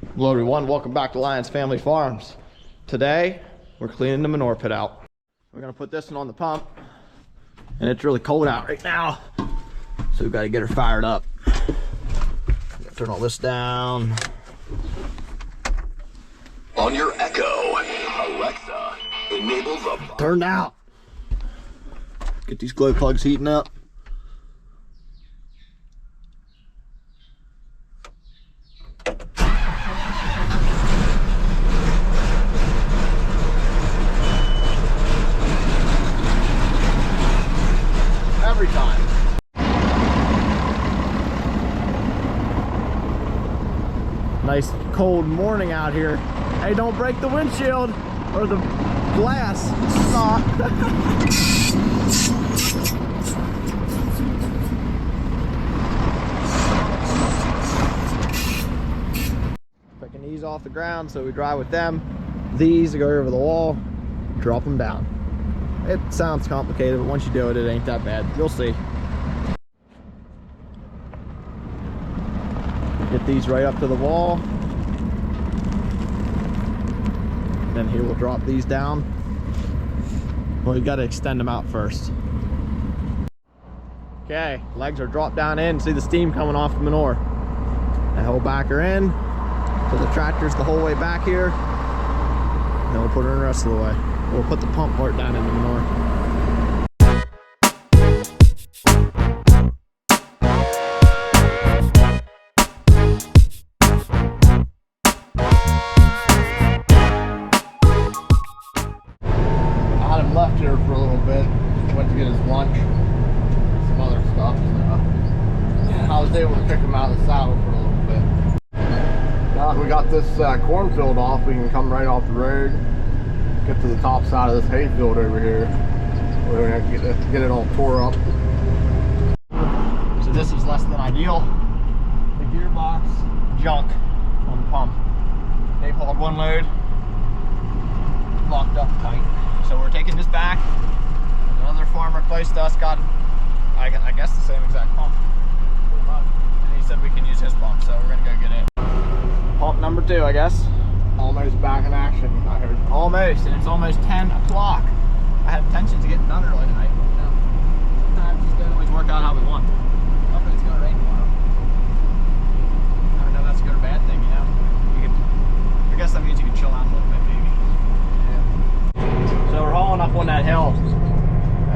Hello everyone, welcome back to Lions Family Farms. Today, we're cleaning the manure pit out. We're gonna put this one on the pump, and it's really cold out right now, so we've got to get her fired up. Turn all this down. On your Echo, Alexa, enable the... Turned out. Get these glow plugs heating up. Every time. Nice cold morning out here. Hey, don't break the windshield or the glass. Picking these off the ground so we dry with them. These go over the wall, drop them down. It sounds complicated, but once you do it, it ain't that bad. You'll see. Get these right up to the wall. Then here we'll drop these down. Well, you got to extend them out first. Okay, legs are dropped down in. See the steam coming off the manure. Now we'll back her in. So the tractor's the whole way back here. Then we'll put her in the rest of the way. We'll put the pump part down in the manure. I had him left here for a little bit. Went to get his lunch, some other stuff. So I was able to pick him out of the saddle for a little bit. Now that we got this cornfield off, we can come right off the road. Get to the top side of this hayfield over here. We're gonna get it all tore up. So this is less than ideal. The gearbox junk on the pump. They've hauled one load, locked up tight. So we're taking this back. Another farmer close to us got, I guess, the same exact pump. And he said we can use his pump, so we're gonna go get it. Pump number 2, I guess. Almost back in action, I heard. Almost, and it's almost 10 o'clock. I had intentions of getting done early tonight. You know, sometimes it doesn't always work out how we want. Not that it's going to rain tomorrow. I don't know if that's a good or bad thing, you know. I guess that means you can chill out a little bit, maybe. Yeah. So we're hauling up on that hill,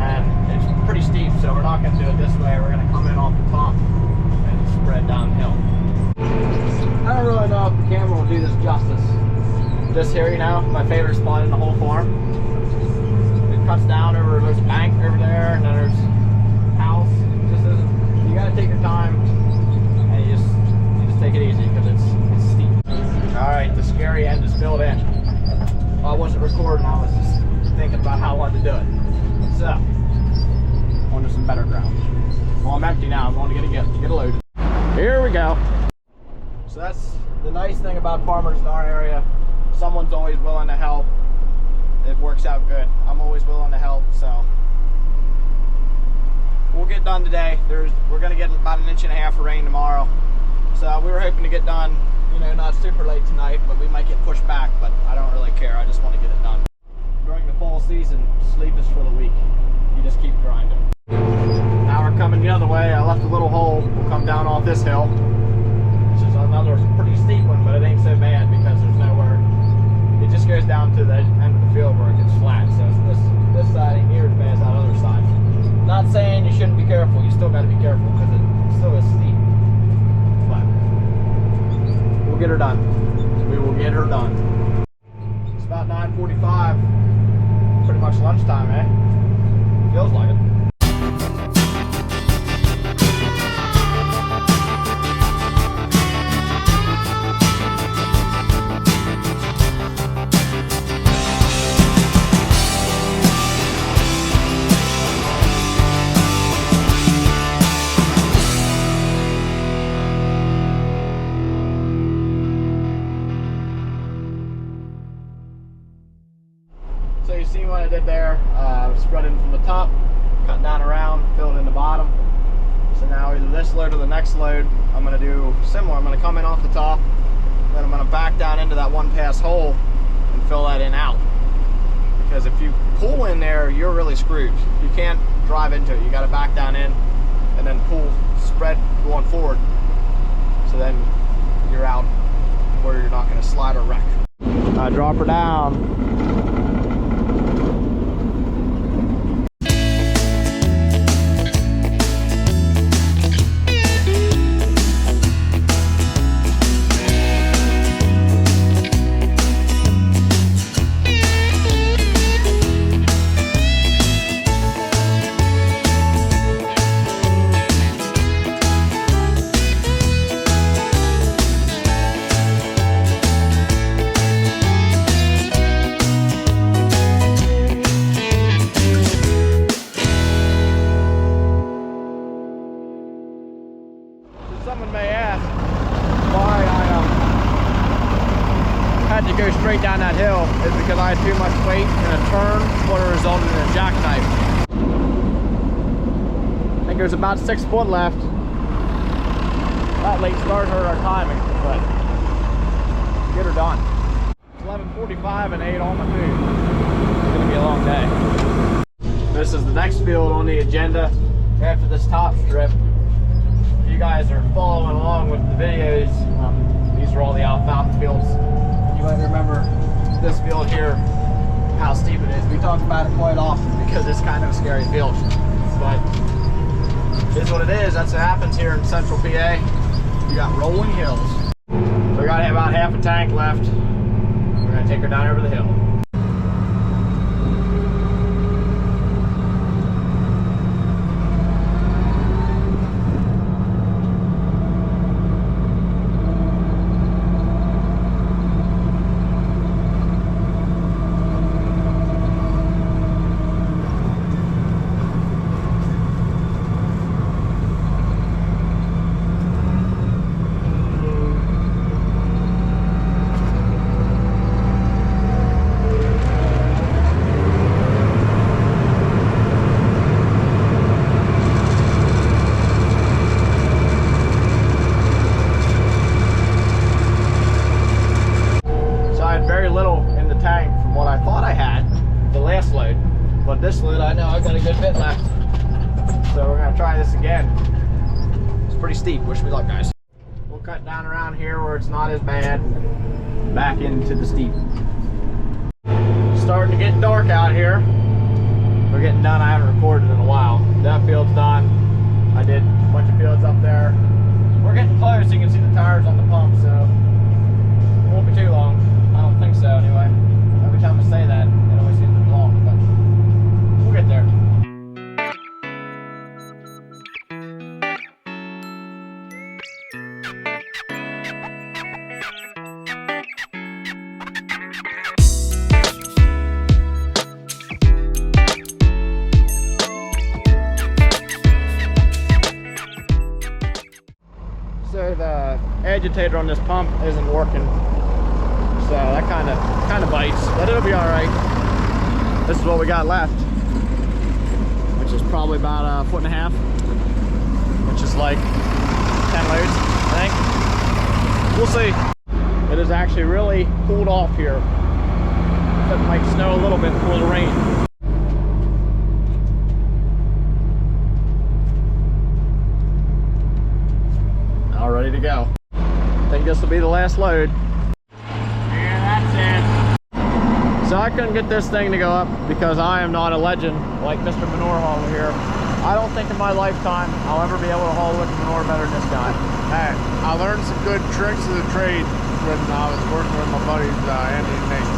and it's pretty steep, so we're not going to do it this way. We're going to come in off the top and spread downhill. I don't really know if the camera will do this justice. This here, you know, my favorite spot in the whole farm. It cuts down over, there's a bank over there, and then there's a house. It just isn't, you gotta take your time, and you just take it easy, because it's steep. Alright, the scary end is filled in. Well, I wasn't recording, I was just thinking about how I wanted to do it. So, onto some better ground. Well, I'm empty now, I'm going to get a load. Here we go. So that's the nice thing about farmers in our area. Someone's always willing to help. It works out good. I'm always willing to help, so we'll get done today. We're gonna get about 1.5 inches of rain tomorrow. So we were hoping to get done, you know, not super late tonight, but we might get pushed back, but I don't really care. I just want to get it done. During the fall season, sleep is for the weak. You just keep grinding. Now we're coming the other way. I left a little hole. We'll come down off this hill. This is another pretty steep one, but it ain't so bad because there's nowhere. It just goes down to the end of the field where it gets flat. So this side ain't near as bad as that other side. Not saying you shouldn't be careful. You still got to be careful because it still is steep. But we'll get her done. We will get her done. It's about 9:45. Pretty much lunchtime, eh? Feels like it. So you see what I did there, spread in from the top, cut down around, filled in the bottom. So now either this load or the next load, I'm going to do similar. I'm going to come in off the top, then I'm going to back that one pass hole and fill that in out. Because if you pull in there, you're really screwed. You can't drive into it. You got to back down in and then pull, spread going forward. So then you're out where you're not going to slide or wreck. Drop her down. Someone may ask why I had to go straight down that hill. Is because I had too much weight in a turn, what resulted in a jackknife. I think there's about 6 foot left. That late start hurt our timing, but get her done. It's 11:45 and ate all my food. It's gonna be a long day. This is the next field on the agenda after this top strip. You guys are following along with the videos. These are all the alfalfa fields. You might remember this field here, how steep it is. We talk about it quite often because it's kind of a scary field, but it is what it is. That's what happens here in central PA. You got rolling hills. So we got about half a tank left. We're gonna take her down over the hill. But this load, I know I've got a good bit left. So we're gonna try this again. It's pretty steep, wish me luck, guys. We'll cut down around here where it's not as bad, back into the steep. Starting to get dark out here. We're getting done, I haven't recorded in a while. That field's done. I did a bunch of fields up there. We're getting close, you can see the tires on the pump, so it won't be too long. I don't think so anyway. Every time I say that, it always seems to be long, but we'll get there. So the agitator on this pump isn't working, so that kind of bites, but it'll be all right. This is what we got left, which is probably about 1.5 feet, which is like 10 loads, I think. We'll see. It is actually really cooled off here. It might snow a little bit before the rain. All ready to go. I think this will be the last load. Yeah, that's it. So I couldn't get this thing to go up because I am not a legend like Mr. Manure Hauler here. I don't think in my lifetime I'll ever be able to haul liquid manure better than this guy. Hey, I learned some good tricks of the trade when I was working with my buddies Andy and Nate.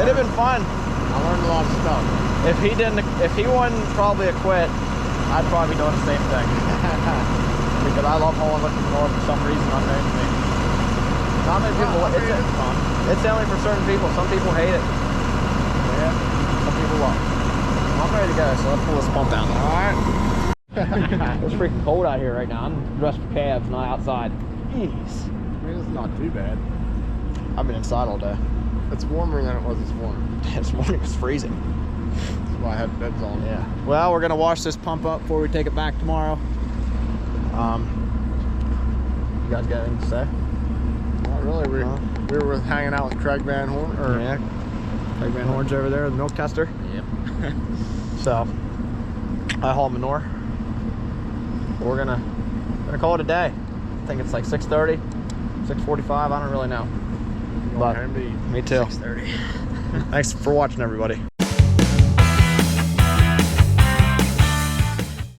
It'd have been fun. I learned a lot of stuff. If he wasn't probably a quit, I'd probably be doing the same thing. Because I love hauling liquid manure for some reason unknown to me. Not many people. It's fun. It's only for certain people. Some people hate it. Yeah. Some people love it. I'm ready to go, so let's pull this pump out. All right. It's freaking cold out here right now. I'm dressed for cabs, not outside. Jeez. I mean, it's not too bad. I've been inside all day. It's warmer than it was this morning. This morning it was freezing. That's why I had beds on. Yeah. Well, we're gonna wash this pump up before we take it back tomorrow. You guys got anything to say? No, Not really. We were hanging out with Craig Van Horn. Yeah. Craig Van Horn's over there, the milk tester. Yep. So I haul manure. We're gonna call it a day. I think it's like 6:30, 6:45. I don't really know. But me too. 6:30. Thanks for watching, everybody.